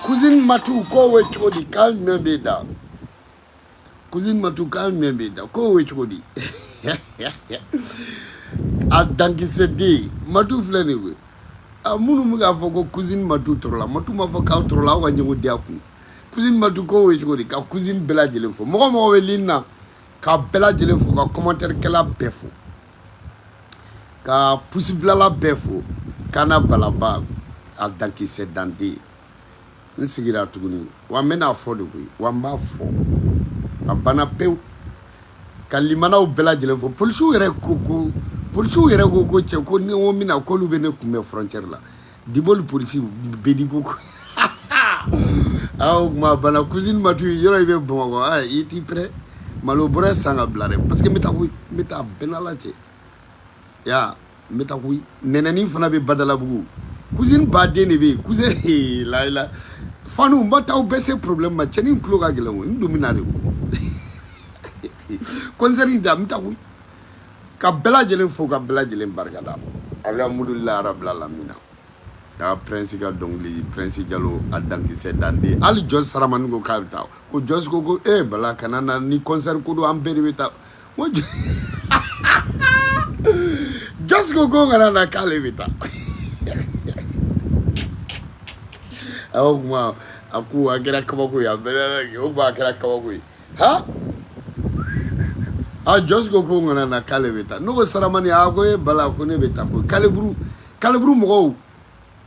Cousine Matou, ko we chodi calme beda. Cousine Matou calme beda. Ko we chodi. A danki sedi Matou flani we. A munu mga foko cousine Matou trola. Matou ma foka trola wa nyengo diaku. Cousine Matou ko we chodi ka cousine bela jele fo. Mo we lina ka bela jele fo ka commentaire kala befo. Ka possible la befo. Kana balaba a danki sedandi. Nsigira tuguni wa mena fo de we wa mba fo abana pew kalimana ubela jele fo polisu yere koko che ko ni o mina ko lu bene kume frontière la dibol polisi bedi koko aw ma bana cousine Matou yoro be bon ah iti prêt malo bora sanga blare parce que meta benala che ya meta wi neneni fana be badala bugu cousine badé ne be cousine la fanu mbata ubese problème ma cheni nkloga gelewo ndominare concernant da mtaku ka bela jelen fo ka bela jelen barkada alhamdulillah rabbil alamin ya prince ga dongli prince Diallo adanki sedande ali jos saraman go kalta ko jos ko bala kanana ni concert ko do ambere beta mo jos go ngana kale beta ma aku akira kabako ya bela o ba akira kabako ha a just go ngana na kale beta no saramani ago bala ko ne beta ko kalebru mo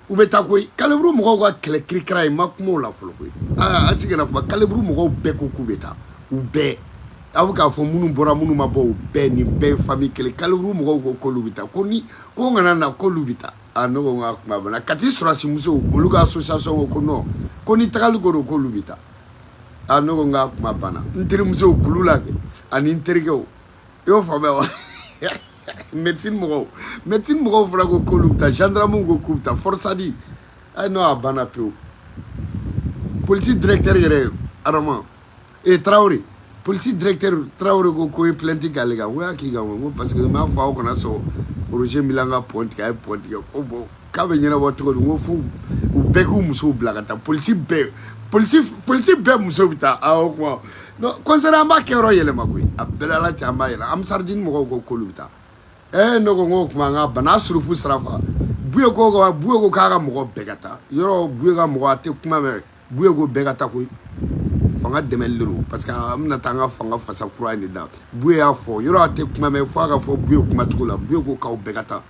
u beta ko kalebru mo ko kele krikra makmo la folo ko a tigena ko kalebru mo be ko ku beta u be awu ka fo munu bora munu mabo be ni be famille kele kalebru mo ko lubita ko ni ko ngana na ko lubita ano nga kuma bana kati surasi muso buluga association ko no ko ni tagal goro ko lubita ano nga kuma bana ntiri muso kulula ke ani nterige yo fa ba médecine mo fura ko lubita gendarme ko kubta forsadi ay no abana pe police directeur yere arama e Traoré police directeur Traoré ko plainte galega wa ki ga mo parce que ma fa ko na so Roger Milanga point ka ko bo ka be nyina wato ko ngo fu u beku muso blagata police be muso bita aw ko no concernant ma kero yele magui abdala la chamba yela am sardine mo ko lubita no ko ngo kuma nga bana surufu sarafa buye ko ka mo begata yoro buye ga mo ate kuma me buye ko begata ko fanga demelero parce que amna tanga fanga fasa kura ni da buye ya fo yoro ate kuma me fo ga fo buye kuma tukula buye ko ka begata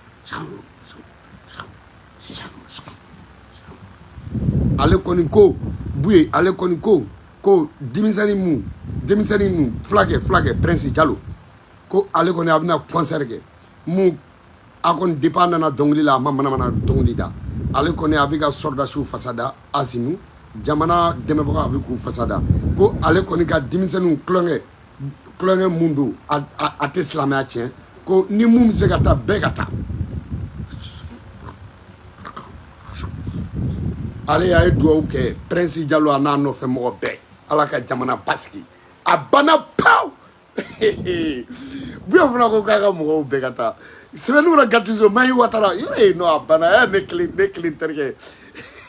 ale koni ko buye ale koni ko dimisani mu flake prince Diallo ko ale koni abna concert ke mu akon dépendant na dongli la mana dongli da ale koni abika sorda su fasada asimu jamana demebaga abiku fasada ko ale koni ka dimisani klonge mundu ate islamia tien ko ni mun bɛ se ka taa bɛɛ ka taa ale y'a ye dugawu kɛ Prince Jalo a n'a nɔfɛ mɔgɔ bɛɛ ala ka jamana basigi a banna pawu buya fana ko k'a ka mɔgɔw bɛɛ ka taa sɛbɛnni la Gatuso Mahi Watara yɔrɔ non a banna ne kelen terikɛ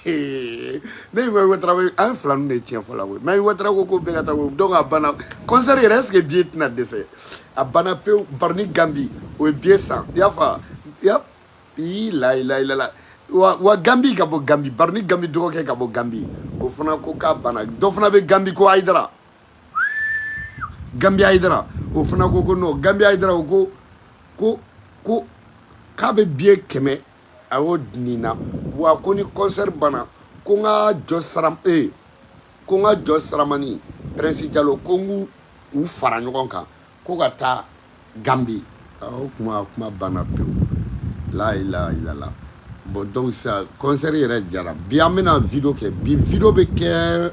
ne Mahi Watara an fila ninnu de tiɲɛ fɔ la koyi Mahi Watara ko bɛɛ ka taa koyi donc a banna concert yɛrɛ est-ce que billet tɛna dɛsɛ a banna pewu Barni Gambi o ye billet san i y'a fa yap la wa Gambi ka bɔ Gambi Barni Gambi dɔgɔkɛ ka bɔ Gambi o fana ko k'a banna dɔ fana bɛ Gambi ko Aïdara Gambi Aïdara o fana ko non Gambi Aïdara o ko k'a bɛ billet 100 a y'o di na wa ko ni concert banna ko n ka jɔ saramani Prince Jalo ko n k'u fara ɲɔgɔn kan ko ka taa Gambi o kuma banna pewu la ilaha illallah bon donc ça concert yɛrɛ jara bi an bɛna video kɛ bi video bɛ kɛ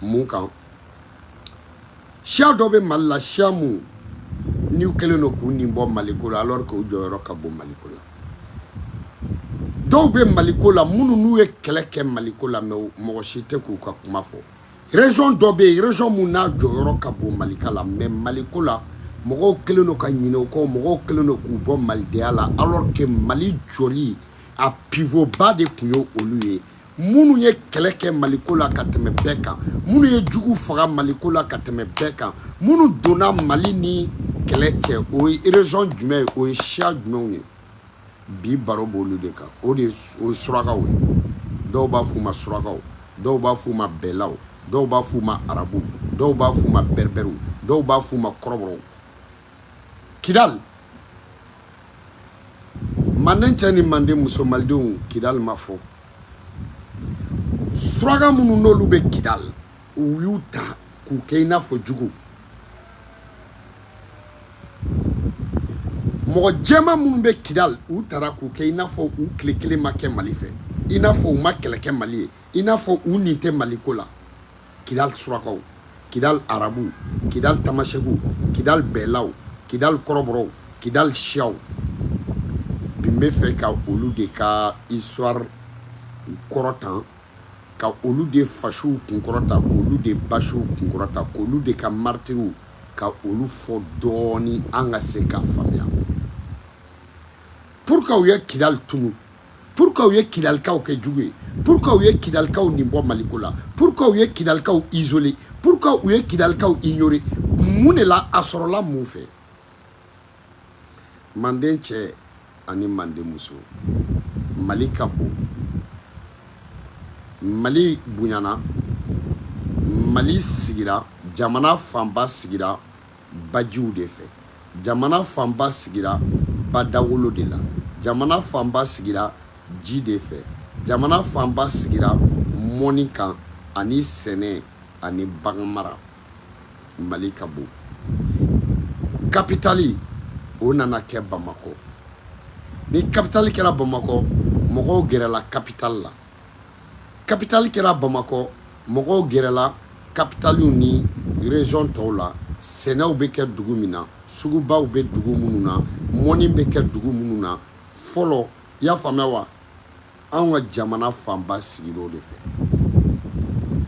mun kan siya dɔ bɛ Mali la siya mun n'u kɛlen don k'u nin bɔ Maliko la alors que u jɔyɔrɔ ka bon Maliko la dɔw bɛ Maliko la minnu n'u ye kɛlɛ kɛ Maliko la mais mɔgɔ si tɛ k'u ka kuma fɔ région dɔ bɛ yen région mun n'a jɔyɔrɔ ka bon Malika la mais Maliko la mɔgɔw kɛlen don ka ɲinɛ o kɔ mɔgɔw kɛlen don k'u bɔ malidenya la alors que Mali jɔli a pivot ba de tun ye olu ye minnu ye kɛlɛ kɛ Maliko la ka tɛmɛ bɛɛ kan minnu ye jugu faga Maliko la ka tɛmɛ bɛɛ kan minnu donna Mali ni kɛlɛ cɛ o ye région jumɛn ye o ye siya jumɛnw ye bi baro b'olu de kan o ye surakaw ye dɔw b'a f'u ma surakaw dɔw b'a f'u ma bɛlaw dɔw b'a f'u ma arabu dɔw b'a f'u ma berbɛriw dɔw b'a f'u ma kɔrɔbɔrɔw Kidal manden cɛ ni manden muso malidenw Kidal ma fɔ suraka minnu n'olu bɛ Kidal u y'u ta k'u kɛ i n'a fɔ jugu mɔgɔ jɛman minnu bɛ Kidal u taara k'u kɛ i n'a fɔ u tile kelen ma kɛ Mali fɛ i n'a fɔ u ma kɛlɛ kɛ Mali ye i n'a fɔ u nin tɛ Maliko la Kidal surakaw Kidal arabu Kidal tamasɛkiw Kidal bɛlaw Kidal kɔrɔbɔrɔw Kidal siyaw bi n bɛ fɛ ka olu de ka histoire kɔrɔtan ka olu de fasiw kunkɔrɔta k'olu de basiw kunkɔrɔta k'olu de ka martyriw ka olu fɔ dɔɔni an ka se k'a faamuya pour que u ye Kidal tunu pour que u ye Kidalikaw kɛ jugu ye pour que u ye Kidalikaw nin bɔ Maliko la pour que u ye Kidalikaw isoler pour que u ye Kidalikaw ignorer mun de la a sɔrɔla mun fɛ manden cɛ ani manden muso Mali ka bon Mali bonyana Mali sigira jamana fanba sigira bajiw de fɛ jamana fanba sigira badawolo de la jamana fanba sigira ji de fɛ jamana fanba sigira mɔni kan ani sɛnɛ ani baganmara Mali ka bon capitali o nana kɛ Bamako ni capitali kɛra Bamako mɔgɔw gɛrɛla capitali la capitali kɛra Bamako mɔgɔw gɛrɛla capitaliw ni région tɔw la sɛnɛw bɛ kɛ dugu min na sugubaw bɛ dugu minnu na mɔni bɛ kɛ dugu minnu na fɔlɔ i y'a faamuya wa anw ka jamana fanba sigir'o de fɛ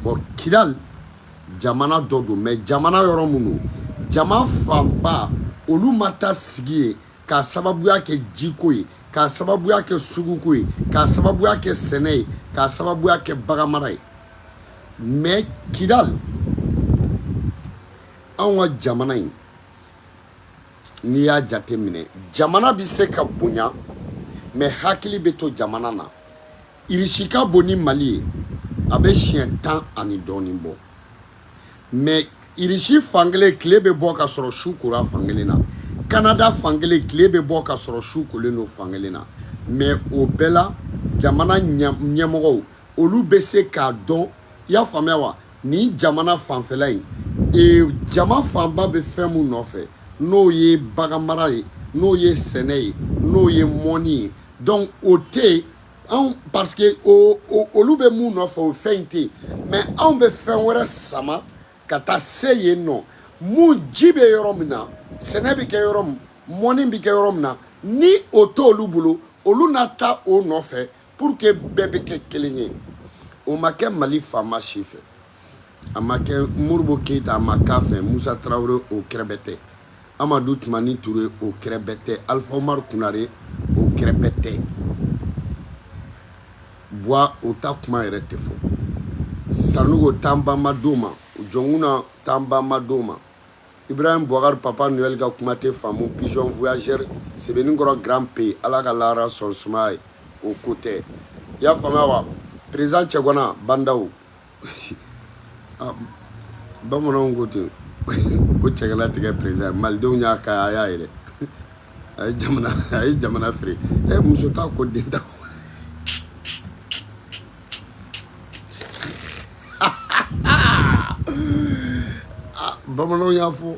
bon Kidal jamana dɔ don mais jamana yɔrɔ minnu jama fanba olu ma taa sigi ye k'a sababuya kɛ jiko ye k'a sababuya kɛ suguko ye k'a sababuya kɛ sɛnɛ ye k'a sababuya kɛ baganmara ye mais Kidal anw ka jamana in n'i y'a jate minɛ jamana bɛ se ka bonya mais hakili bɛ to jamana na Irisi ka bon ni Mali ye a bɛ siɲɛ 10 ani dɔɔnin bɔ mais Irisi fankelen tile bɛ bɔ ka sɔrɔ su kora fankelen na Canada fankelen tile bɛ bɔ ka sɔrɔ su kolen don fankelen na mais o bɛɛ la jamana ɲɛmɔgɔw olu bɛ se k'a dɔn i y'a faamuya wa ni jamana fanfɛla in jama fanba bɛ fɛn mun nɔfɛ n'o ye baganmara ye n'o ye sɛnɛ ye n'o ye mɔni ye donc o tɛ anw parce que olu bɛ mun nɔfɛ o fɛn in tɛ yen mais anw bɛ fɛn wɛrɛ sama ka taa se yen nɔ mun ji bɛ yɔrɔ min na sɛnɛ bɛ kɛ yɔrɔ min mɔni bɛ kɛ yɔrɔ min na ni o t'olu bolo olu na taa o nɔfɛ pour que bɛɛ bɛ kɛ kelen ye o ma kɛ Mali faama si fɛ a ma kɛ Modibo Keyita a ma k'a fɛ Musa Tarawele o kɛrɛbɛ tɛ Amadou Toumani Touré o kɛrɛbɛ tɛ Alpha Omar Kunare o kɛrɛbɛ tɛ Bois o ta kuma yɛrɛ tɛ fɔ Sanogo tanba ma d'o ma Jɔnkuna tanba ma d'o ma Ibrahim Boubacar Papa Noël ka kuma tɛ faamu pigeon voyageur Sɛbɛnnikɔrɔ Grand P Ala ka lahara sɔn suma ye o ko tɛ i y'a faamuya wa président Cɛgana bandaw bamananw ko ten ko Cɛgana tigɛ président malidenw y'a k'a ye a y'a yɛrɛ a ye jamana feere muso t'a ko den ta bamananw y'a fɔ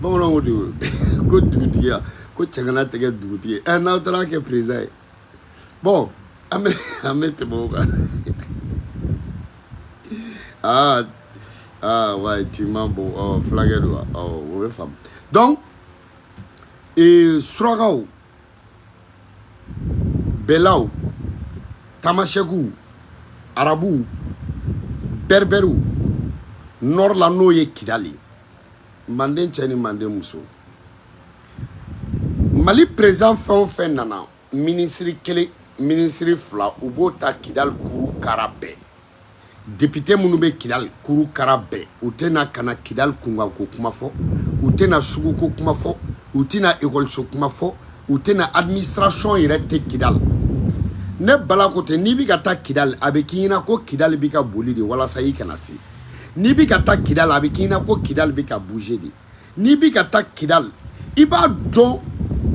bamananw ko ten ko dugutigiya ko Cɛgana tigɛ dugutigi n'aw taara kɛ président ye bon an bɛ tɛmɛ o kan ouais tu m'as beau flagué do o bɛ faamu donc surakaw bɛlaw tamasɛkiw arabuw berberiw nord la n'o ye Kidali manden cɛ ni manden muso Mali président fɛn o fɛn nana ministre kelen ministre fila u b'o ta Kidali kuru kara bɛɛ député minnu bɛ Kidali kuru kara bɛɛ u tɛna kana Kidali kunkanko kuma fɔ u tɛna suguko kuma fɔ u tɛna école kuma fɔ u tɛna administration yɛrɛ tɛ Kidali ne bala ko tɛ n'i bɛ ka taa Kidali a bɛ k'i ɲɛna ko Kidali bɛ ka boli de walasa i kana se n'i bɛ ka taa Kidali a bɛ k'i ɲɛna ko Kidali bɛ ka bouger de n'i bɛ ka taa Kidali i b'a dɔn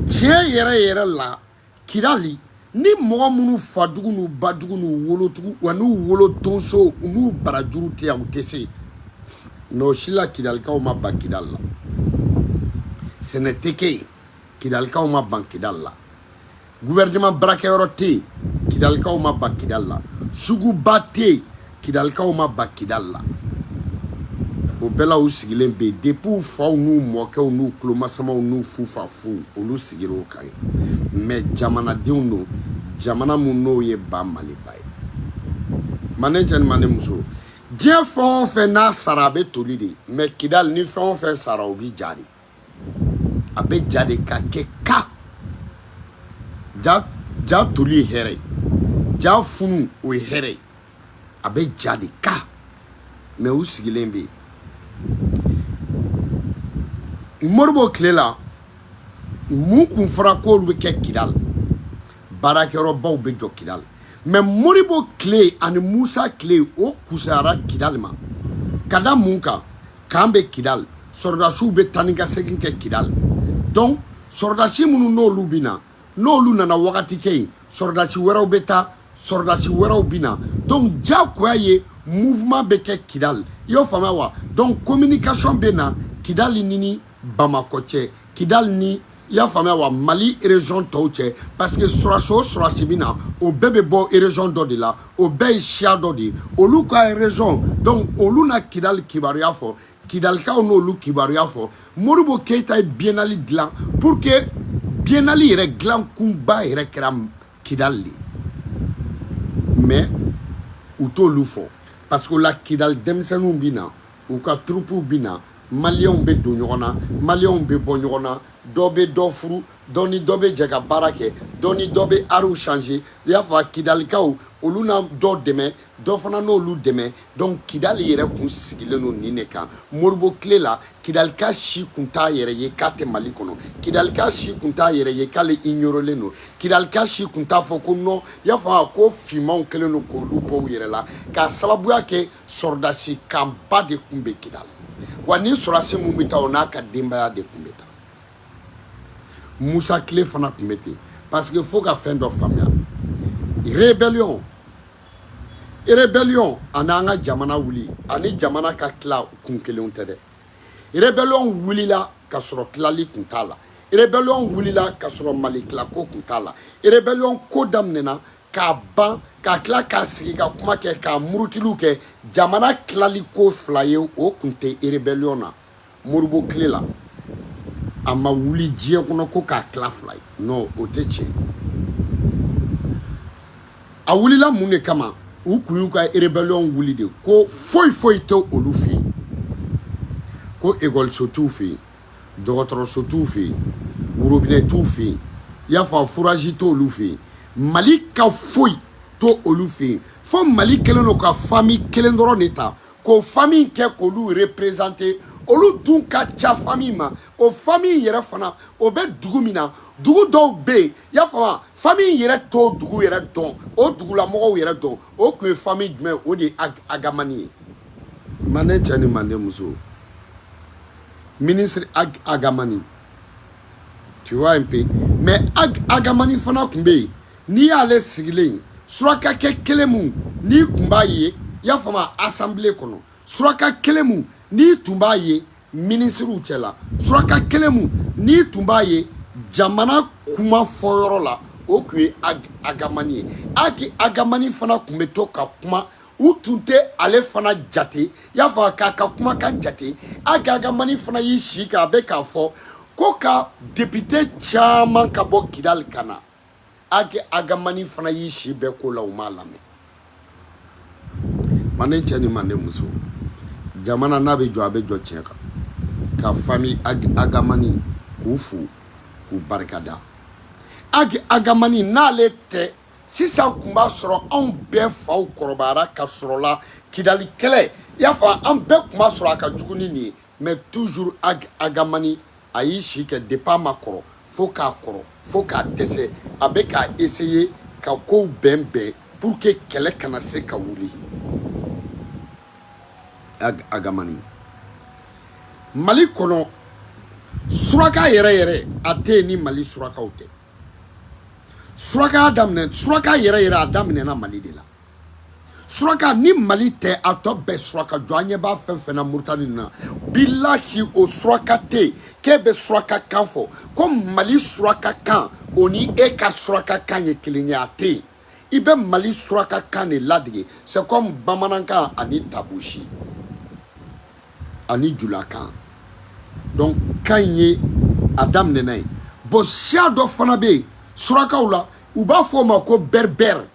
tiɲɛ yɛrɛ yɛrɛ la Kidali ni mɔgɔ minnu fadugu n'u badugu n'u wolotugu wa n'u wolo tonso n'u barajuru tɛ yan u tɛ se n'o si la Kidalikaw ma ban Kidali la sɛnɛ tɛ kɛ yen Kidalikaw ma ban Kidali la gouvernement baarakɛyɔrɔ tɛ yen Kidalikaw ma ban Kidali la suguba tɛ yen Kidalikaw ma ban Kidali la o bɛɛ la u sigilen bɛ yen depuis u faw n'u mɔkɛw n'u tulomasamaw n'u fufafuw olu sigira o kan ye mais jamanadenw don jamana mun n'o ye ba Maliba ye manden cɛ ni manden muso diɲɛ fɛn o fɛn n'a sara a bɛ toli de mais Kidali ni fɛn o fɛn sara o bɛ ja de a bɛ ja de ka kɛ ka ja toli ye hɛrɛ ye ja funu o ye hɛrɛ ye a bɛ ja de ka mais u sigilen bɛ yen Modibo tile la mun kun fɔra k'olu bɛ kɛ Kidali baarakɛyɔrɔbaw bɛ jɔ Kidali mais Modibo tile ani Musa tile o kusayara Kidali ma ka da mun kan k'an bɛ Kidali sɔrɔdasiw bɛ taa ni ka segin kɛ Kidali donc sɔrɔdasi minnu n'olu bɛ na n'olu nana wagati kɛ yen sɔrɔdasi wɛrɛw bɛ taa sɔrɔdasi wɛrɛw bɛ na donc diyagoya ye mouvement bɛ kɛ Kidali i y'o faamuya wa donc communication bɛ na Kidali ni Bamako cɛ Kidali ni i y'a faamuya wa Mali région tɔw cɛ parce que sɔrɔdasi o sɔrɔdasi bɛ na o bɛɛ bɛ bɔ région dɔ de la o bɛɛ ye siya dɔ de ye olu ka région donc olu na Kidali kibaruya fɔ Kidalikaw n'olu kibaruya fɔ Modibo Keyita ye biennale dilan pour que biennale yɛrɛ dilan kunba yɛrɛ kɛra Kidali de mais u t'olu fɔ parce que la Kidali denmisɛnninw bɛ na u ka troupew bɛ na maliyɛnw bɛ don ɲɔgɔn na maliyɛnw bɛ bɔ ɲɔgɔn na dɔ bɛ dɔ furu dɔ ni dɔ bɛ jɛ ka baara kɛ dɔ ni dɔ bɛ ariw changer i y'a fɔ Kidalikaw olu na dɔ dɛmɛ dɔ fana n'olu dɛmɛ donc Kidali yɛrɛ kun sigilen don nin de kan Modibo tile la Kidalika si kun t'a yɛrɛ ye k'a tɛ Mali kɔnɔ Kidalika si kun t'a yɛrɛ ye k'ale ignorelen don Kidalika si kun t'a fɔ ko non i y'a fɔ ko finmanw kɛlen don k'olu bɔ u yɛrɛ la k'a sababuya kɛ sɔrɔdasi kanba de kun bɛ Kidali wa ni sɔrɔdasi mun bɛ taa o n'a ka denbaya de kun bɛ taa Musa tile fana kun bɛ ten parce que fo ka fɛn dɔ faamuya rébellion ani an ka jamana wuli ani jamana ka tila kun kelenw tɛ dɛ rébellion wulila ka sɔrɔ tilali kun t'a la rébellion wulila ka sɔrɔ Mali tilako kun t'a la rébellion ko daminɛna k'a ban ka tila k'a sigi ka kuma kɛ k'a murutiliw kɛ jamana tilali ko fila ye o kun tɛ rébellion na Modibo tile la a ma wuli diɲɛ kɔnɔ ko k'a tila fila ye non o tɛ tiɲɛ a wulila mun de kama u kun y'u ka rébellion wuli de ko foyi tɛ olu fɛ yen ko école t'u fɛ yen dɔgɔtɔrɔso t'u fɛ yen worobinɛ t'u fɛ yen i y'a fɔ fouraji t'olu fɛ yen Mali ka foyi to olu fɛ yen fo Mali kelen do ka famille kelen dɔrɔn de ta k'o famille kɛ k'olu représenter olu dun ka ca famille ma o famille yɛrɛ fana o bɛ dugu min na dugu dɔw bɛ yen i y'a faamu famille yɛrɛ t'o dugu yɛrɛ dɔn o dugulamɔgɔw yɛrɛ dɔn o tun ye famille jumɛn o de ye Agamani ye manden cɛ ni manden muso ministre Agamani tu vois un peu mais Agamani fana tun bɛ yen n'i y'ale sigilen surakakɛ kelen mun n'i tun b'a ye i y'a faamu assemblée kɔnɔ suraka kelen mun n'i tun b'a ye ministrew cɛla suraka kelen mun n'i tun b'a ye jamana kuma fɔyɔrɔ la o tun ye Agamani ye Agamani fana tun bɛ to ka kuma u tun tɛ ale fana jate i y'a fɔ k'a ka kuma ka jate Agamani fana y'i si kan a bɛ k'a fɔ ko ka député caman ka bɔ Kidali ka na Agamani fana y'i si bɛɛ ko la u m'a lamɛn manden cɛ ni manden muso jamana n'a bɛ jɔ a bɛ jɔ tiɲɛ kan ka famille Agamani k'u fo k'u barikada Agamani n'ale tɛ sisan kun b'a sɔrɔ anw bɛɛ faw kɔrɔbayara ka sɔrɔ la Kidali kɛlɛ i y'a fɔ an bɛɛ kun b'a sɔrɔ a ka jugu ni nin ye mais toujours Agamani a y'i si kɛ depuis a ma kɔrɔ fo k'a kɔrɔ fo k'a dɛsɛ a bɛ k'a essayer ka kow bɛn pour que kɛlɛ kana se ka wuli Agamani Mali kɔnɔ suraka yɛrɛ a tɛ yen ni Mali surakaw tɛ suraka yɛrɛ a daminɛna Mali de la suraka ni Mali tɛ a tɔ bɛɛ suraka jɔ an ɲɛ b'a fɛn fɛn na Muritani na bilahi o suraka tɛ k'e bɛ suraka kan fɔ ko Mali suraka kan o ni e ka suraka kan ye kelen ye a tɛ yen i bɛ Mali suraka kan de ladege c'est comme bamanankan ani tabusi ani julakan donc kan ye a daminɛna ye bon siya dɔ fana bɛ yen surakaw la u b'a fɔ o ma ko berbère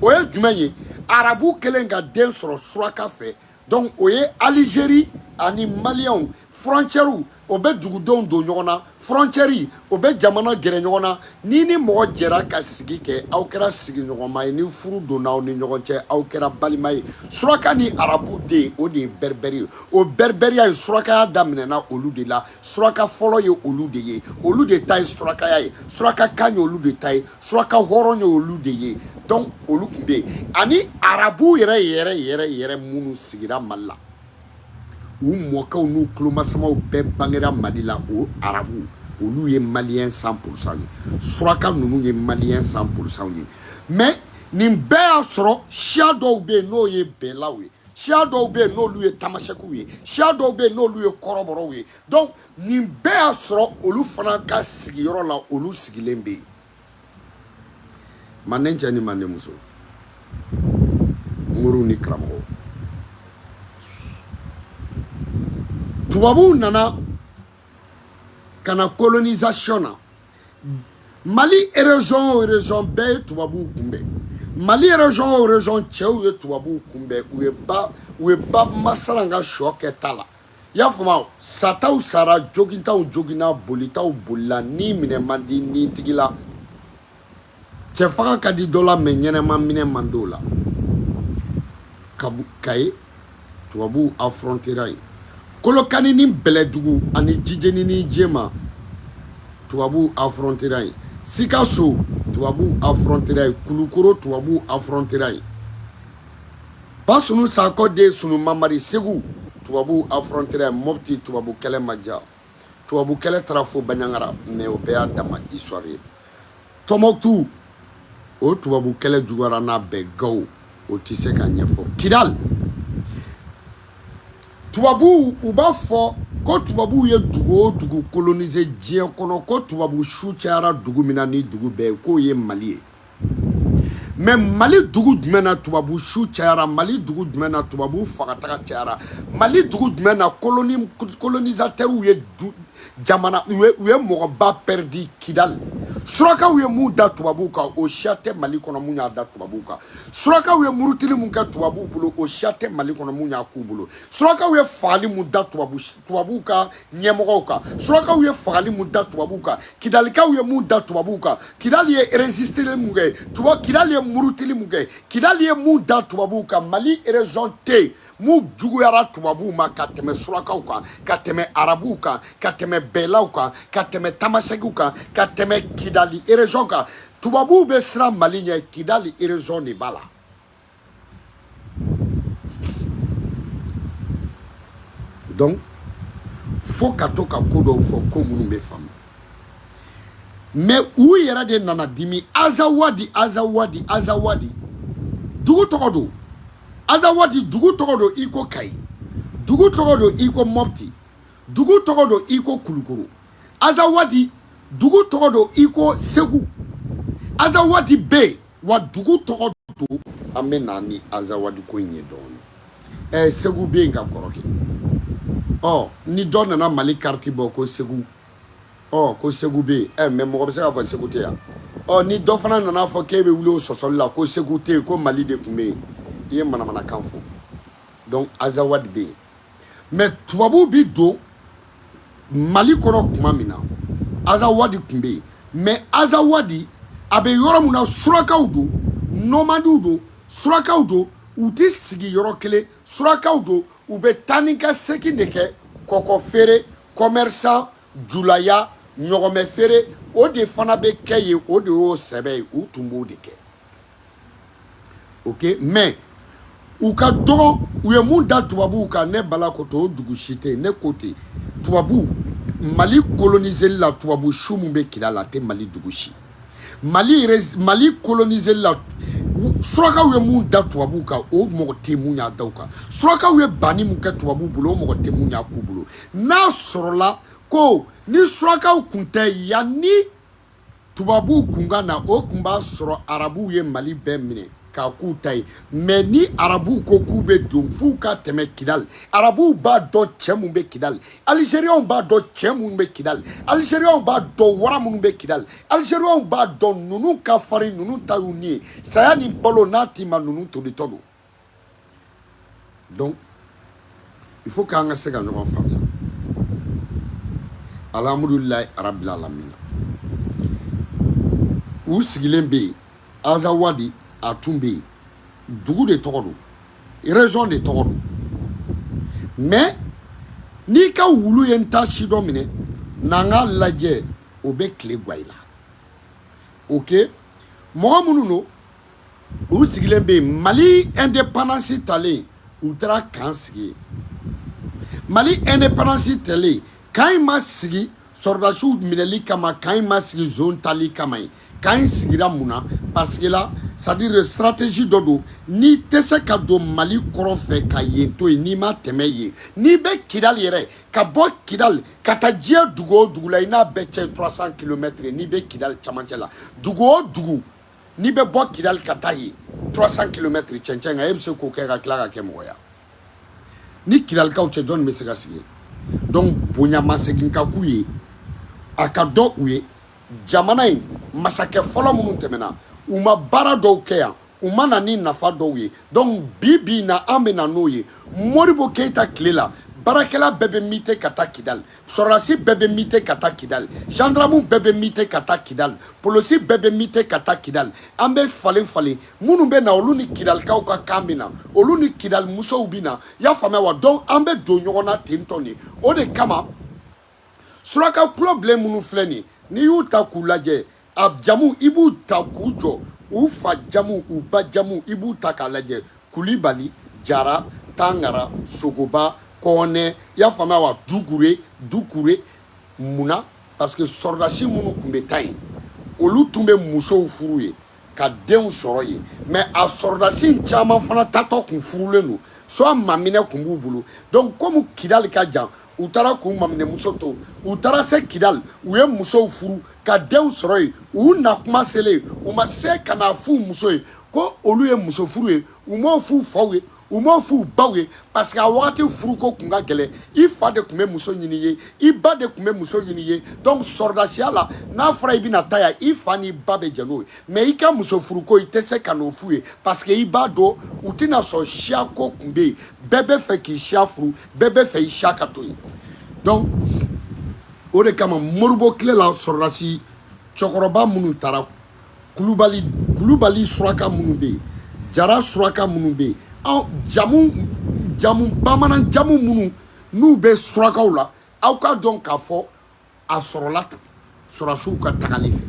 o ye jumɛn ye arabu kelen ka den sɔrɔ suraka fɛ donc o ye Algérie ani Malien frontière o bɛ dugudenw don ɲɔgɔn na frontière o bɛ jamana gɛrɛ ɲɔgɔn na ni mɔgɔ jɛra ka sigi kɛ aw kɛra sigiɲɔgɔnma ye ni furu donna aw ni ɲɔgɔn cɛ aw kɛra balima ye suraka ni arabu den o de ye berbère ye o berbériya ye surakaya daminɛna olu de la suraka fɔlɔ ye olu de ye olu de ta ye surakaya ye suraka kan ye olu de ta ye suraka hɔrɔn ye olu de ye donc olu tun bɛ yen ani arabu yɛrɛ minnu sigira Mali la u mɔkɛw n'u tulomasamaw bɛɛ bangera Mali la o arabu olu ye malien 100% ye suraka ninnu ye malien 100% ye mais nin bɛɛ y'a sɔrɔ siya dɔw bɛ yen n'o ye bɛɛlaw ye siya dɔw bɛ yen n'olu ye tamasɛkiw ye siya dɔw bɛ yen n'olu ye kɔrɔbɔrɔw ye donc nin bɛɛ y'a sɔrɔ olu fana ka sigiyɔrɔ la olu sigilen bɛ yen manden cɛ ni manden muso muru ni karamɔgɔ tubabuw nana kana colonisation na Mali région bɛɛ ye tubabuw kunbɛn Mali région cɛw ye tubabuw kunbɛn u ye ba masalan ka sɔ kɛ ta la i y'a faamu sataw sara jogintaw joginna bolitaw bolila ni minɛ man di ni tigi la cɛfaga ka di dɔ la mais ɲɛnɛma minɛ man di o la Kaye tubabuw affrontera yen Kolokani ni Bɛlɛdugu ani Jijeni ni Jema tubabuw affrontera yen Sikaso tubabuw affrontera yen Kulukoro tubabuw affrontera yen Basunu Sakɔ de Sunu Mamari Segu tubabuw affrontera yen Mopti tubabu kɛlɛ ma ja tubabu kɛlɛ taara fo Baɲangara mais o bɛɛ y'a dama histoire ye Tɔnbɔkutu o tubabu kɛlɛ juguyara n'a bɛɛ Gawo o tɛ se ka ɲɛfɔ Kidali tubabu u b'a fɔ ko tubabu ye dugu o dugu coloniser diɲɛ kɔnɔ ko tubabu su cayara dugu min na ni dugu bɛɛ ye k'o ye Mali ye mais Mali dugu jumɛn na tubabu su cayara Mali dugu jumɛn na tubabu fagataga cayara Mali dugu jumɛn na colonisateurs ye jamana u ye mɔgɔba perdi Kidal surakaw ye mun da tubabu kan o siya tɛ Mali kɔnɔ mun y'a da tubabu kan surakaw ye murutili mun kɛ tubabu bolo o siya tɛ Mali kɔnɔ mun y'a k'u bolo surakaw ye fagali mun da tubabu kan ɲɛmɔgɔw kan surakaw ye fagali mun da tubabu kan Kidalikaw ye mun da tubabu kan Kidal ye résister mun kɛ Kidal ye murutili mun kɛ Kidal ye mun da tubabu kan Mali région tɛ mu juguyara tubabu ma ka tɛmɛ surakaw kan ka tɛmɛ arabuw kan ka tɛmɛ bɛlaw kan ka tɛmɛ tamasegiw kan ka tɛmɛ Kidali région kan tubabu bɛ siran Mali ɲɛ Kidali région de b'a la donc fo ka to ka ko dɔw fɔ ko minnu bɛ faamu mais u yɛrɛ de nana dimi Azawadi dugu tɔgɔ don Azawadi dugu tɔgɔ don iko Kayi dugu tɔgɔ don iko Mopti dugu tɔgɔ don iko Kulukoro Azawadi dugu tɔgɔ don iko Segu Azawadi bɛ wa dugu tɔgɔ don an bɛ na ni Azawadi ko in ye dɔɔnin Segu bɛ yen ka kɔrɔ kɛ ni dɔ nana Mali carte bɔ ko Segu ko Segu bɛ yen mais mɔgɔ bɛ se k'a fɔ Segu tɛ yan ni dɔ fana nana fɔ k'e bɛ wuli o sɔsɔli la ko Segu tɛ yen ko Mali de tun bɛ yen i ye manamanakan fɔ donc Azawadi bɛ yen mais tubabu bi don Mali kɔnɔ tuma min na Azawadi tun bɛ yen mais Azawadi a bɛ yɔrɔ min na surakaw don nomadiw don surakaw don u tɛ sigi yɔrɔ kelen surakaw don u bɛ taa ni ka segin de kɛ kɔkɔ feere commerçant julaya ɲɔgɔmɛ feere o de fana bɛ kɛ yen o de y'o sɛbɛn ye u tun b'o de kɛ ok mais u ka dɔgɔ u ye mun da tubabuw kan ne bala ko to o dugu si tɛ ne ko ten tubabu Mali coloniseli la tubabu su mun bɛ Kidal la a tɛ Mali dugu si Mali coloniseli la surakaw ye mun da tubabu kan o mɔgɔ tɛ mun y'a da u kan surakaw ye banni mun kɛ tubabu bolo o mɔgɔ tɛ mun y'a k'u bolo n'a sɔrɔla ko ni surakaw kun tɛ yanni tubabuw kun ka na o kun b'a sɔrɔ arabuw ye Mali bɛɛ minɛ k'a k'u ta ye mais ni arabuw ko k'u bɛ don f'u ka tɛmɛ Kidal arabuw b'a dɔn cɛ mun bɛ Kidal Algériens b'a dɔn cɛ mun bɛ Kidal Algériens b'a dɔn wara mun bɛ Kidal Algériens b'a dɔn ninnu ka farin ninnu ta y'u ni ye saya ni balo n'a t'i ma ninnu tolitɔ don donc il faut k'an ka se ka ɲɔgɔn faamuya alhamdulilayi arabil alamina u sigilen bɛ yen Azawadi a tun bɛ yen dugu de tɔgɔ don région de tɔgɔ don mais n'i ka wulu ye n ta si dɔ minɛ n'an k'a lajɛ o bɛ tile guwa i la ok mɔgɔ minnu don u sigilen bɛ yen Mali indépendance talen u taara kan sigi Mali indépendance talen kan in ma sigi sɔrɔdasiw minɛli kama kan in ma sigi zone tali kama ye kan in sigira mun na parce que là c'est-à-dire stratégie dɔ don n'i tɛ se ka don Mali kɔrɔ fɛ ka yen to yen n'i ma tɛmɛ yen n'i bɛ Kidal yɛrɛ ka bɔ Kidal ka taa diɲɛ dugu o dugu la i n'a bɛɛ cɛ 300 km n'i bɛ Kidal camancɛ la dugu o dugu n'i bɛ bɔ Kidal ka taa yen 300 km cɛncɛn nka e bɛ se k'o kɛ ka tila ka kɛ mɔgɔ ye ni Kidalikaw cɛ jɔn bɛ se ka sigi donc bonya ma segin ka k'u ye a ka dɔn u ye jamana in masakɛ fɔlɔ minnu tɛmɛna u ma baara dɔw kɛ yan u ma na ni nafa dɔw ye donc bi na an bɛ na n'o ye Modibo Keyita tile la baarakɛla bɛɛ bɛ mite ka taa Kidal sɔrɔdasi bɛɛ bɛ mite ka taa Kidal gendarme bɛɛ bɛ mite ka taa Kidal polisi bɛɛ bɛ mite ka taa Kidal an bɛ falen minnu bɛ na olu ni Kidalikaw ka kan bɛ na olu ni Kidal musow bɛ na i y'a faamuya wa donc an bɛ don ɲɔgɔn na ten tɔ de o de kama suraka kulo bilen minnu filɛ nin n'i y'u ta k'u lajɛ a jamu i b'u ta k'u jɔ u fa jamu u ba jamu i b'u ta k'a lajɛ Kulibali Jara Tangara Sogoba Kɔnɛ i y'a faamuya wa Dukure munna parce que sɔrɔdasi minnu tun bɛ taa yen olu tun bɛ musow furu ye ka denw sɔrɔ yen mais a sɔrɔdasi caman fana tatɔ kun furulen don soit maminɛ kun b'u bolo donc comme Kidal ka jan u taara k'u maminɛ muso to u taara se Kidal u ye musow furu ka denw sɔrɔ yen u na kuma selen u ma se ka na f'u muso ye ko olu ye muso furu ye u m'o f'u faw ye u u m'o f'u baw ye parce que a wagati furuko kun ka gɛlɛn i fa de kun bɛ muso ɲini ye i ba de kun bɛ muso ɲini ye donc sɔrɔdasiya la n'a fɔra i bɛna taa yan i fa ni ba bɛ jɛ n'o ye mais i ka muso furuko i tɛ se ka n'o f'u ye parce que i b'a dɔn u tɛna sɔn siya ko kun bɛ yen bɛɛ bɛ fɛ k'i siya furu bɛɛ bɛ fɛ i siya ka to yen donc o de kama moribo tile la sɔrɔdasi cɛkɔrɔba minnu taara kulubali suraka minnu bɛ yen jara suraka minnu bɛ yen jamu bamanan jamu minnu n'u bɛ surakaw la aw ka dɔn k'a fɔ a sɔrɔla sɔrɔdasiw ka tagali fɛ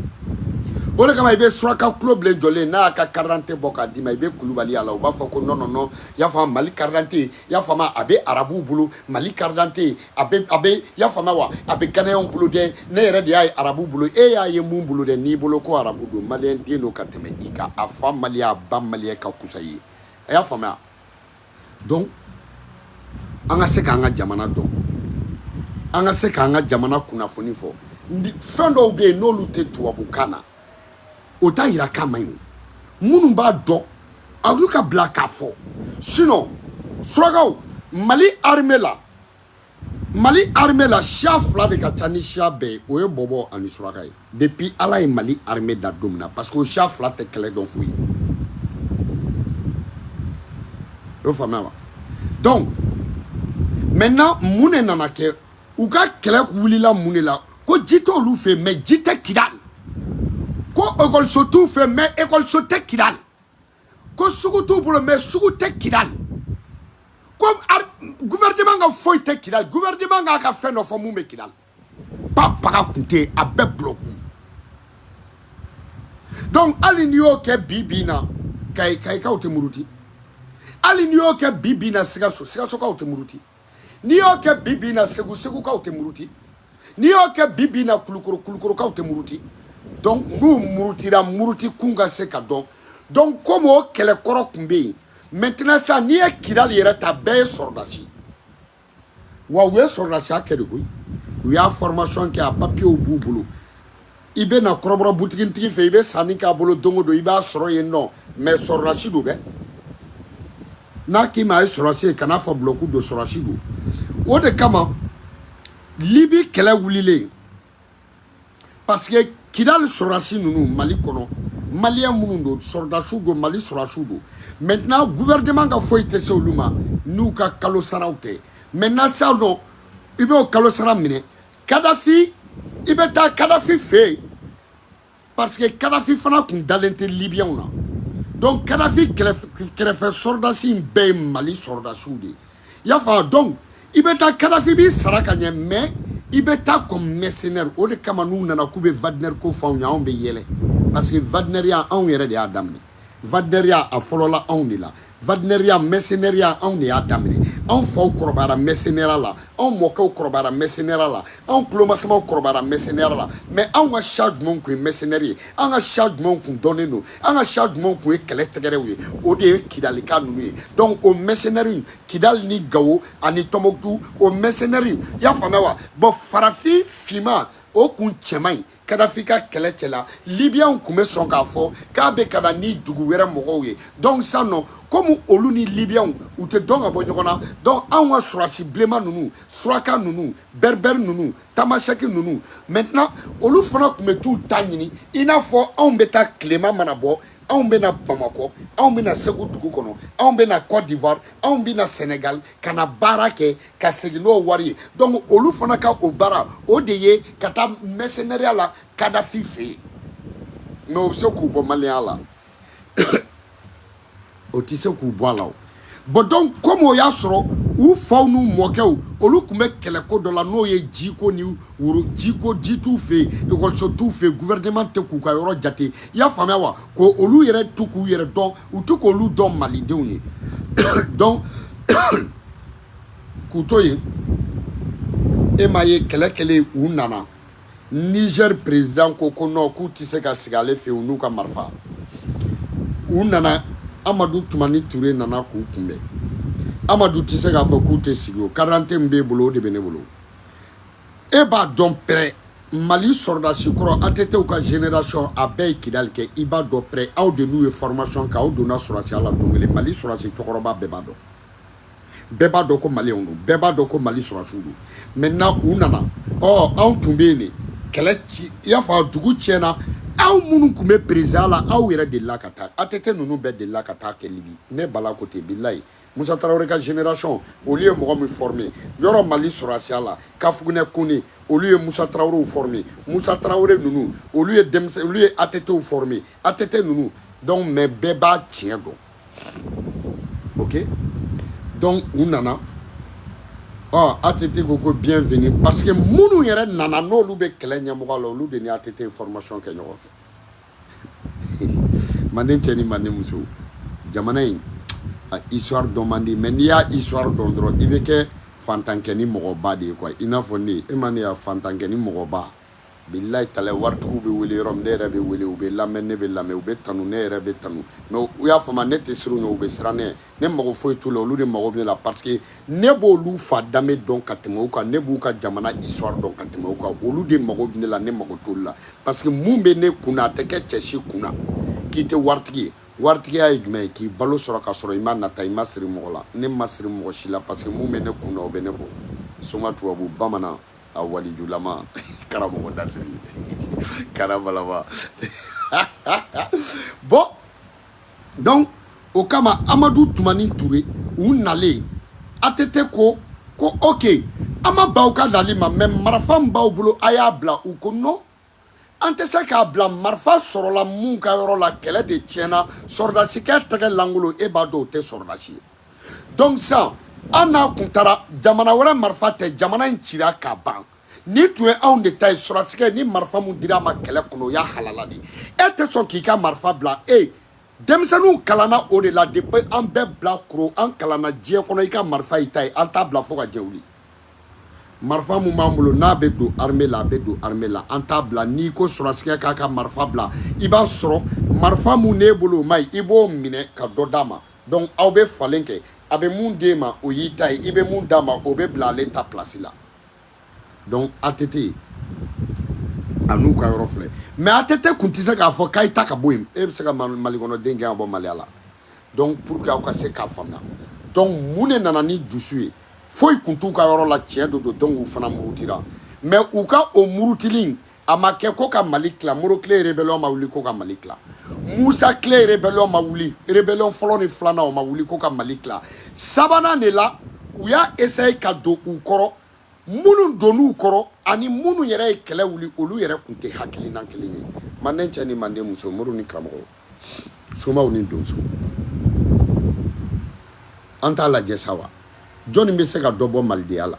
o de kama i bɛ suraka kulo bilen jɔlen n'a y'a ka carte d'identité bɔ k'a d'i ma i bɛ kulubali a la u b'a fɔ ko non non non i y'a faamu Mali carte d'identité i y'a faamu a bɛ arabuw bolo Mali carte d'identité a bɛ i y'a faamu wa a bɛ Ghanéens bolo dɛ ne yɛrɛ de y'a ye arabuw bolo e y'a ye mun bolo dɛ n'i bolo ko arabu don maliyɛn den don ka tɛmɛ i kan a fa maliyɛn a ba maliyɛn ka kusa i ye a y'a faamuya donc an ka se k'an ka jamana dɔn an ka se k'an ka jamana kunnafoni fɔ fɛn dɔw bɛ yen n'olu tɛ tubabukan na o t'a yira k'a man ɲi minnu b'a dɔn olu ka bila k'a fɔ sinon surakaw Mali armée la siya fila de ka ca ni siya bɛɛ ye o ye bɔbɔ ani suraka ye depuis Ala ye Mali armée da don min na parce que o siya fila tɛ kɛlɛ dɔn foyi o faamuya wa donc maintenant mun de nana kɛ u ka kɛlɛ wulila mun de la ko ji t'olu fɛ yen mais ji tɛ Kidali ko école t'u fɛ mais école tɛ Kidali ko sugu t'u bolo mais sugu tɛ Kidali ko gouvernement ka foyi tɛ Kidali gouvernement k'a ka fɛn dɔ fɔ mun bɛ Kidali ba baga kun tɛ yen a bɛɛ bloqué donc hali n'i y'o kɛ bi bi in na kayikaw tɛ muruti hali n'i y'o kɛ bi bi in na Sikasokaw tɛ muruti n'i y'o kɛ bi bi in na Segukaw tɛ muruti n'i y'o kɛ bi bi in na Kulukorokaw tɛ muruti donc n'u murutira muruti kun ka se ka dɔn donc comme o kɛlɛkɔrɔ kun bɛ yen maintenant ça n'i ye Kidali yɛrɛ ta bɛɛ ye sɔrɔdasi wa u ye sɔrɔdasiya kɛ de koyi u y'a formation kɛ a papiyew b'u bolo i bɛ na kɔrɔbɔrɔ butigitigi fɛ i bɛ sanni k'a bolo don o don i b'a sɔrɔ yen nɔ mais sɔrɔdasi don dɛ n'a k'i ma a ye sɔrɔdasi ye kana fɔ bloku don sɔrɔdasi don o de kama Libi kɛlɛ wulilen parce que Kidali sɔrɔdasi ninnu Mali kɔnɔ maliyɛn minnu don sɔrɔdasiw don Mali sɔrɔdasiw don maintenant gouvernement ka foyi tɛ se olu ma n'u ka kalo saraw tɛ maintenant sisan nɔ i b'o kalo sara minɛ Kadafi i bɛ taa Kadafi fɛ yen parce que Kadafi fana tun dalen tɛ Libyɛnw na donc Kadafi kɛrɛfɛ sɔrɔdasi in bɛɛ ye Mali sɔrɔdasiw de ye i y'a faamu donc i bɛ taa Kadafi b'i sara ka ɲɛ mais i bɛ taa comme mercenaire o de kama n'u nana k'u bɛ Wagner ko fɔ anw ye anw bɛ yɛlɛ parce que Wagneriya anw yɛrɛ de y'a daminɛ Wagneriya a fɔlɔla anw de la Wagneriya mercenaire anw de y'a daminɛ anw faw kɔrɔbayara mercenaire la anw mɔkɛw kɔrɔbayara mercenaire la anw tulomasamaw kɔrɔbayara mercenaire la mais anw ka siya jumɛnw tun ye mercenaire ye an ka siya jumɛnw tun dɔnnen don an ka siya jumɛnw tun ye kɛlɛ tɛgɛrɛw ye o de ye Kidalika ninnu ye donc o mercenaire Kidali ni Gawo ani Tɔnbɔkutu o mercenaire i y'a faamuya wa bon farafin finman o kun cɛman ɲi Kadafi ka kɛlɛ cɛla Libyɛnw tun bɛ sɔn k'a fɔ k'a bɛ ka na ni dugu wɛrɛ mɔgɔw ye donc sisan nɔ comme olu ni Libyɛnw u tɛ dɔn ka bɔ ɲɔgɔn na donc anw ka surasi bilenman ninnu suraka ninnu berbɛri ninnu tamasɛki ninnu maintenant olu fana tun bɛ t'u ta ɲini i n'a fɔ anw bɛ taa tilema mana bɔ anw bɛ na Bamakɔ anw bɛ na Segu dugu kɔnɔ anw bɛ na Côte d'Ivoire anw bɛ na Sénégal ka na baara kɛ ka segin n'o wari ye donc olu fana ka o baara o de ye ka taa mercenaire la Kadafi fɛ yen mais o bɛ se k'u bɔ maliyɛnya la o tɛ se k'u bɔ a la o bon donc comme o y'a sɔrɔ u faw n'u mɔkɛw olu tun bɛ kɛlɛko dɔ la n'o ye jiko ni woro jiko ji t'u fɛ yen ekɔliso t'u fɛ yen gouvernement tɛ k'u ka yɔrɔ jate i y'a faamuya wa ko olu yɛrɛ to k'u yɛrɛ dɔn u to k'olu dɔn malidenw ye donc k'u to yen e m'a ye kɛlɛ kɛlen u nana Niger président ko non k'u tɛ se ka sigi ale fɛ yen n'u ka marifa u nana Amadou Toumani Touré nana k'u kunbɛn Amadou tɛ se k'a fɔ k'u tɛ sigi o carte d'identité min b'e bolo o de bɛ ne bolo e b'a dɔn pɛrɛ Mali sɔrɔdasi kɔrɔ ATT ka génération a bɛɛ ye Kidali kɛ i b'a dɔn pɛrɛ aw de n'u ye formation kɛ aw donna sɔrɔdasiya la don kelen Mali sɔrɔdasi cɛkɔrɔba bɛɛ b'a dɔn bɛɛ b'a dɔn ko maliyɛnw don, bɛɛ b'a dɔn ko Mali sɔrɔdasiw don. Maintenant u nana anw tun bɛ yen de kɛlɛ ci i y'a fɔ dugu tiɲɛna aw minnu tun bɛ président la aw yɛrɛ delila ka taa ATT ninnu bɛɛ delila ka taa kɛ Libi ne bala ko ten bilayi Musa Traoré ka génération olu ye mɔgɔ min formé yɔrɔ Mali sɔrɔdasiya la Kafugunɛ Kone olu ye Musa Traoré formé Musa Traoré ninnu olu ye denmisɛn olu ye ATT formé ATT ninnu donc mais bɛɛ b'a tiɲɛ dɔn ok donc u nana ATT ko bienvenue parce que minnu yɛrɛ nana n'olu bɛ kɛlɛ ɲɛmɔgɔ la olu de ni ATT formation kɛ ɲɔgɔn fɛ manden cɛ ni manden muso jamana in histoire dɔn man di mais n'i y'a histoire dɔn dɔrɔn i bɛ kɛ fantankɛ ni mɔgɔba de ye quoi i n'a fɔ ne e ma ne y'a fantankɛ ni mɔgɔba bilayi tala waritigiw bɛ wele yɔrɔ min ne yɛrɛ bɛ wele u bɛ lamɛn ne bɛ lamɛn u bɛ tanu ne yɛrɛ bɛ tanu mais u y'a faamu ne tɛ siran u ɲɛ u bɛ siran ne mago foyi t'u la olu de mago bɛ ne la parce que ne b'olu fa danbe dɔn ka tɛmɛ u kan ne b'u ka jamana histoire dɔn ka tɛmɛ u kan olu de mago bɛ ne la ne mago t'olu la parce que mun bɛ ne kunna a tɛ kɛ cɛ si kunna k'i tɛ waritigi ye waritigiya ye jumɛn ye k'i balo sɔrɔ ka sɔrɔ i ma nata i ma siri mɔgɔ la ne ma siri mɔgɔ si la parce que mun bɛ ne kunna o bɛ ne bɔ soma tubabu bamanan a walijulama karamɔgɔ dasiri karabalaba bon donc o kama Amadou Toumani Touré u nalen ATT ko ok an ma ban u ka nali ma mais marifa min b'aw bolo a y'a bila u ko non an tɛ se k'a bila marifa sɔrɔla mun ka yɔrɔ la kɛlɛ de tiɲɛna sɔrɔdasikɛ tɛgɛ langolo e b'a dɔn o tɛ sɔrɔdasi ye donc sisan an n'a kun taara jamana wɛrɛ marifa tɛ jamana in cira ka ban ni tun ye anw de ta ye sɔrɔdasikɛ ni marifa mun dira a ma kɛlɛ kɔnɔ o y'a halala de e tɛ sɔn k'i ka marifa bila denmisɛnninw kalanna o de la depuis an bɛɛ bila kuro an kalanna diɲɛ kɔnɔ i ka marifa y'i ta ye an t'a bila fo ka diɲɛ wuli marifa mun b'an bolo n'a bɛ don armée la a bɛ don armée la an t'a bila n'i ko sɔrɔdasikɛ k'a ka marifa bila i b'a sɔrɔ marifa mun n'e bolo o ma ɲi i b'o minɛ ka dɔ d'a ma donc aw bɛ falen kɛ a bɛ mun d'e ma o y'i ta ye i bɛ mun d'a ma o bɛ bila ale ta place la donc ATT a n'u ka yɔrɔ filɛ mais ATT kun tɛ se k'a fɔ k'a ye ta ka bɔ yen e bɛ se ka Mali kɔnɔden gɛn ka bɔ Maliya la donc pour que aw ka se k'a faamuya donc mun de nana ni dusu ye foyi kun t'u ka yɔrɔ la tiɲɛ do donc u fana murutira mais u ka o murutili a ma kɛ ko ka Mali tila Morokile rébellion ma wuli ko ka Mali tila Musa Kile rébellion ma wuli rébellion fɔlɔ ni filanan o ma wuli ko ka Mali tila sabanan de la u y'a essayer ka don u kɔrɔ minnu donn'u kɔrɔ ani minnu yɛrɛ ye kɛlɛ wuli olu yɛrɛ kun tɛ hakilina kelen ye manden cɛ ni manden muso muru ni karamɔgɔ somaw ni donso an t'a lajɛ sa wa jɔnni bɛ se ka dɔ bɔ malidenya la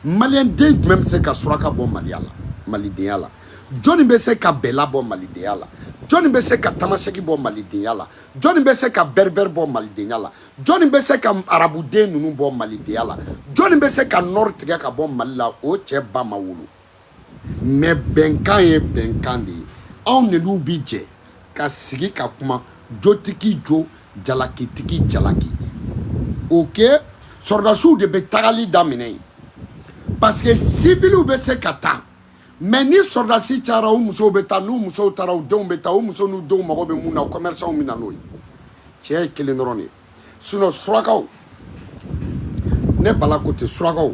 maliyɛnden jumɛn bɛ se ka suraka bɔ malidenya la jɔnni bɛ se ka bɛla bɔ malidenya la jɔnni bɛ se ka tamasɛki bɔ malidenya la jɔnni bɛ se ka bɛribɛri bɔ malidenya la jɔnni bɛ se ka arabuden ninnu bɔ malidenya la jɔnni bɛ se ka nɔri tigɛ ka bɔ Mali la o cɛ ba ma wolo mais bɛnkan ye bɛnkan de ye anw de n'u bi jɛ ka sigi ka kuma jotigi jo jalakitigi jalaki ok sɔrɔdasiw de bɛ tagali daminɛ yen parce que civiliw bɛ se ka taa mais ni sɔrɔdasi cayara o musow bɛ taa n'u musow taara u denw bɛ taa o musow n'u denw mago bɛ mun na o commerçants bɛ na n'o ye tiɲɛ ye kelen dɔrɔn de ye sinon surakaw ne bala ko ten surakaw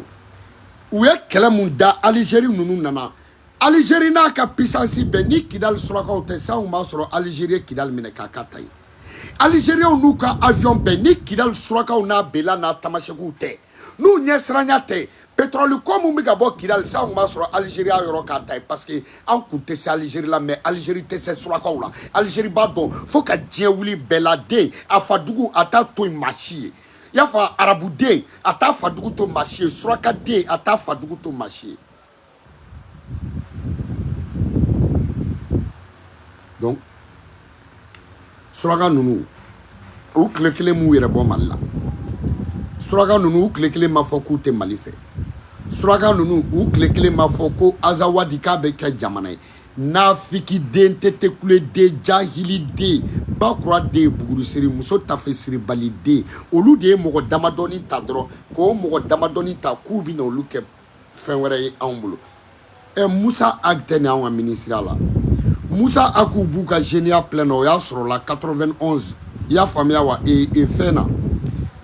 u ye kɛlɛ mun da Algérie ninnu nana Algérie n'a ka puissance bɛɛ ni Kidali surakaw tɛ sisan u b'a sɔrɔ Algérie ye Kidali minɛ k'a k'a ta ye Algériens n'u ka avion bɛɛ ni Kidali surakaw n'a bela n'a tamasɛkiw tɛ n'u ɲɛsiranya tɛ pétrole ko mun bɛ ka bɔ Kidali sisan u b'a sɔrɔ Algérie y'a yɔrɔ k'a ta ye parce que an kun tɛ se Algérie la mais Algérie tɛ se surakaw la Algérie b'a dɔn fo ka diɲɛ wuli bɛɛladen a fadugu a t'a to yen maa si ye i y'a fɔ arabuden a t'a fadugu to maa si ye surakaden a t'a fadugu to maa si ye donc suraka ninnu u tile kelen m'u yɛrɛ bɔ Mali la suraka ninnu u tile kelen ma fɔ k'u tɛ Mali fɛ suraka ninnu u tile kelen ma fɔ ko Azawadi k'a bɛ kɛ jamana ye nafiki-den tɛtɛkuleden jahiliden bakuraden bugurusiri muso tafesiribaliden olu de ye mɔgɔ damadɔni ta dɔrɔn k'o mɔgɔ damadɔni ta k'u bɛ na olu kɛ fɛn wɛrɛ ye anw bolo Musa Ag tɛ ni anw ka ministre la Musa Aku b'u ka génie plein na o y'a sɔrɔ la 91 i y'a faamuya wa fɛn na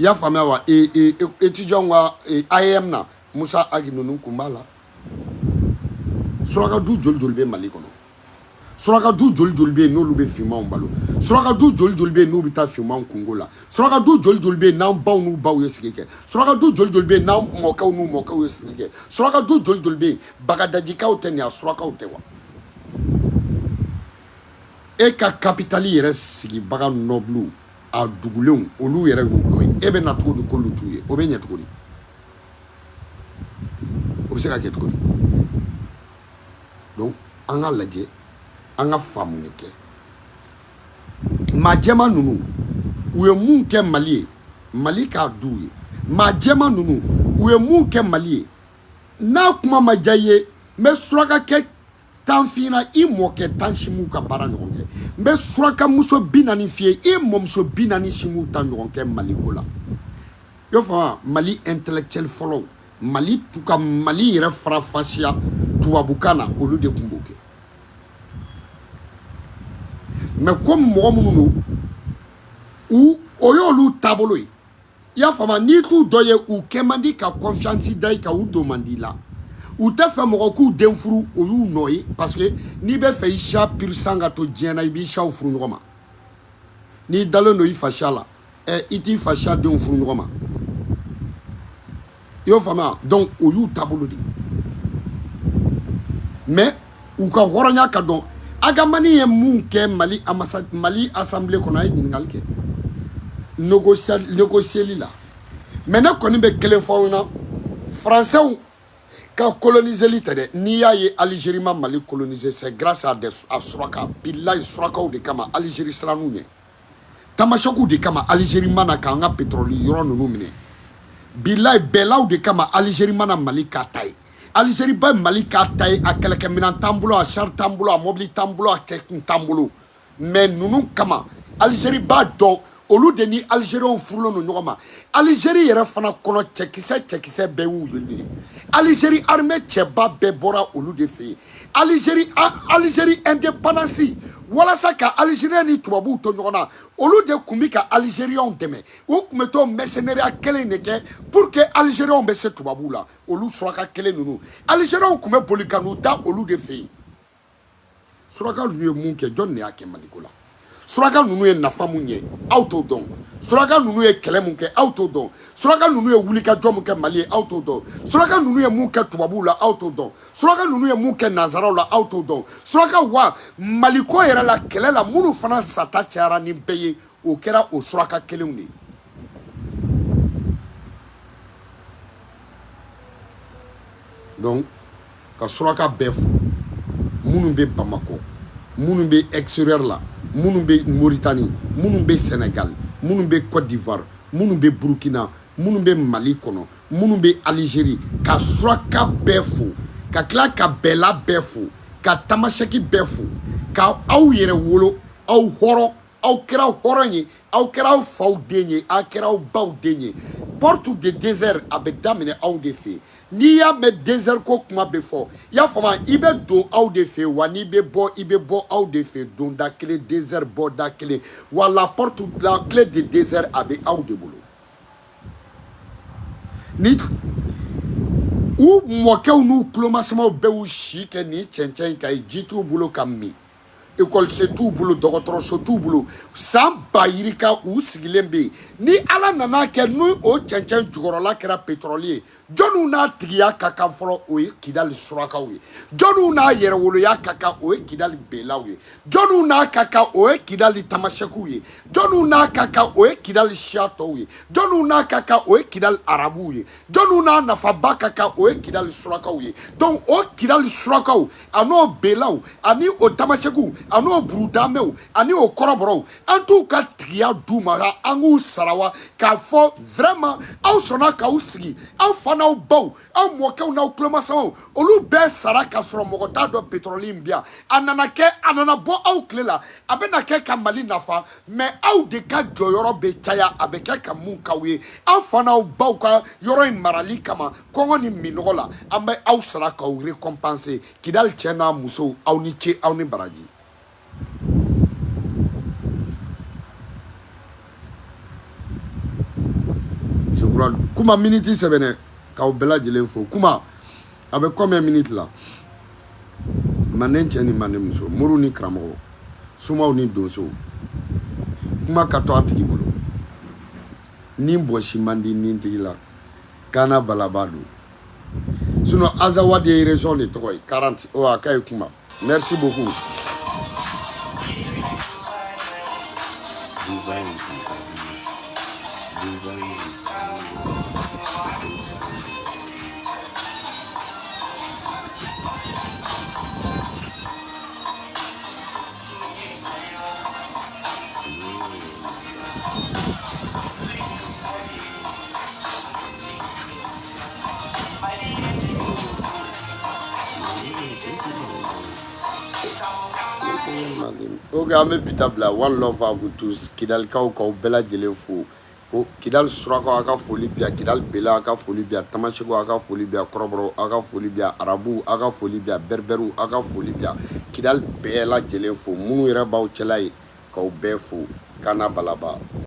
ya faamuya wa étudiant wa IAM na Musa Agi ninnu kun b'a la suraka du joli bɛ Mali kɔnɔ suraka du joli bɛ yen n'olu bɛ finmanw balo suraka du joli bɛ yen n'u bɛ taa finmanw kungo la suraka du joli bɛ yen n'an baw n'u baw ye sigi kɛ suraka du joli bɛ yen n'an mɔkɛw n'u mɔkɛw ye sigi kɛ suraka du joli bɛ yen bagadajikaw tɛ nin a surakaw tɛ wa e ka capitali yɛrɛ sigibaga nɔbulu a dugulenw olu yɛrɛ y'u dɔn e bɛ na cogo di k'olu t'u ye o bɛ ɲɛ cogo di o bɛ se ka kɛ cogo di donc an ka lajɛ an ka faamu kɛ maa jɛman ninnu u ye mun kɛ Mali ye Mali k'a d'u ye maa jɛman ninnu u ye mun kɛ Mali ye n'a kuma ma diya i ye n bɛ suraka kɛ tan fina i mɔkɛ tan simu ka baara ɲɔgɔn kɛ n bɛ suraka muso 40 f'i ye i mɔmuso 40 simu ta ɲɔgɔn kɛ Mali ko la y'o faamu Mali intellectuel fɔlɔ Mali tu ka Mali yɛrɛ farafasiya tubabukan na olu de tun b'o kɛ mais comme mɔgɔ minnu don o y'olu taabolo ye i y'a faamu n'i t'u dɔ ye u kɛ man di ka confiance da i kan u don man di la u tɛ fɛ mɔgɔ k'u den furu o y'u nɔ ye parce que n'i bɛ fɛ i siya pirisan ka to diɲɛ na i b'i siyaw furu ɲɔgɔn ma n'i dalen don i fa siya la i t'i fa siya denw furu ɲɔgɔn ma i y'o faamuya donc o y'u taabolo de mais u ka hɔrɔnya ka dɔn Agamani ye mun kɛ Mali assemblée kɔnɔ a ye ɲininkali kɛ négocier la mais ne kɔni bɛ kelen fɔ aw ɲɛna français ka coloniser li tɛ dɛ n'i y'a ye Algérie ma Mali coloniser c'est grâce à suraka billahi surakaw de kama Algérie siran'u ɲɛ tamasɛkiw de kama Algérie mana k'an ka pétrole yɔrɔ ninnu minɛ billahi bɛɛlaw de kama Algérie mana Mali k'a ta ye Algérie ba Mali k'a ta ye a kɛlɛkɛminɛn t'an bolo a char t'an bolo a mobili t'an bolo a kɛkun t'an bolo mais ninnu kama Algérie b'a dɔn olu de ni Algériens furulen don ɲɔgɔn ma Algérie yɛrɛ fana kɔnɔ cɛkisɛ bɛɛ y'u ye Algérie armée cɛba bɛɛ bɔra olu de fɛ yen Algérie indépendance walasa ka Algérien ni tubabuw to ɲɔgɔn na olu de tun bɛ ka Algériens dɛmɛ u tun bɛ to mercenaires kelen de kɛ pour que Algériens bɛ se tubabuw la olu suraka kelen ninnu Algériens tun bɛ boli ka n'u da olu de fɛ yen suraka ninnu ye mun kɛ jɔn de y'a kɛ Maliko la suraka ninnu ye nafa mun ye aw t'o dɔn suraka ninnu ye kɛlɛ mun kɛ aw t'o dɔn suraka ninnu ye wulikajɔ mun kɛ Mali ye aw t'o dɔn suraka ninnu ye mun kɛ tubabuw la aw t'o dɔn suraka ninnu ye mun kɛ nanzaraw la aw t'o dɔn suraka wa Maliko yɛrɛ la kɛlɛ la minnu fana sata cayara ni bɛɛ ye o kɛra o suraka kelenw de ye donc ka suraka bɛɛ fo minnu bɛ Bamako minnu bɛ extérieur la minnu bɛ Mauritanie minnu bɛ Sénégal minnu bɛ Côte d'Ivoire minnu bɛ Burkina minnu bɛ Mali kɔnɔ minnu bɛ Algérie ka suraka bɛɛ fo ka tila ka bɛɛla bɛɛ fo ka tamasɛki bɛɛ fo ka aw yɛrɛ wolo aw hɔrɔn aw kɛra hɔrɔn ye aw kɛra aw faw den ye aw kɛra aw baw den ye porte de désert a bɛ daminɛ aw de fɛ n'i y'a mɛn désert ko kuma bɛ fɔ i y'a faamu i bɛ don aw de fɛ wa n'i bɛ bɔ i bɛ bɔ aw de fɛ don da kelen désert bɔ da kelen wa la porte la clé de désert a bɛ aw de bolo ni u mɔkɛw n'u tulomasamaw bɛɛ y'u si kɛ nin cɛncɛn kan ji t'u bolo ka min école t'u bolo dɔgɔtɔrɔso t'u bolo san ba yirika u sigilen bɛ yen ni ala nana kɛ n'o cɛncɛn jukɔrɔla kɛra pétrole ye jɔnniw n'a tigiya ka kan fɔlɔ o ye Kidali surakaw ye jɔnniw n'a yɛrɛwoloya ka kan o ye Kidali bɛɛlaw ye jɔnniw n'a ka kan o ye Kidali tamasɛkiw ye jɔnniw n'a ka kan o ye Kidali siya tɔw ye jɔnniw n'a ka kan o ye Kidali arabuw ye jɔnniw n'a nafaba ka kan o ye Kidali surakaw ye donc o Kidali surakaw a n'o bɛɛlaw ani o tamasɛkiw a n'o burudamɛw ani o kɔrɔbɔrɔw an t'u ka tigiya d'u ma an k'u sara wa k'a fɔ vraiment aw sɔnna k'aw sigi aw fa n'aw baw aw mɔkɛw n'aw tulomasamaw olu bɛɛ sara ka sɔrɔ mɔgɔ t'a dɔn pétrole in bi yan a nana bɔ aw tile la a bɛna kɛ ka Mali nafa mais aw de ka jɔyɔrɔ bɛ caya a bɛ kɛ ka mun k'aw ye aw fa n'aw baw ka yɔrɔ in marali kama kɔngɔ ni minɔgɔ la an bɛ aw sara k'aw récompenser Kidali cɛ n'a musow aw ni ce aw ni baraji droit kuma minute sɛbɛnɛ k'aw bɛɛ lajɛlen fo kuma a bɛ combien minutes la manden cɛ ni manden muso muru ni karamɔgɔ sumaw ni donsow kuma ka to a tigi bolo ni bɔsi man di nin tigi la Kana Balaba don sinon Azawadi ye région de tɔgɔ ye 40 a ka ye kuma merci beaucoup. Ok, an bɛ bi ta bila one love à vous tous Kidalikaw k'aw bɛɛ lajɛlen fo ko Kidal surakaw a ka foli bi yan Kidal bela a ka foli bi yan Tamaseko a ka foli bi yan kɔrɔbɔrɔ a ka foli bi yan arabu a ka foli bi yan berbɛriw a ka foli bi yan Kidal bɛɛ lajɛlen fo minnu yɛrɛ b'aw cɛla ye k'aw bɛɛ fo Kana Balaba.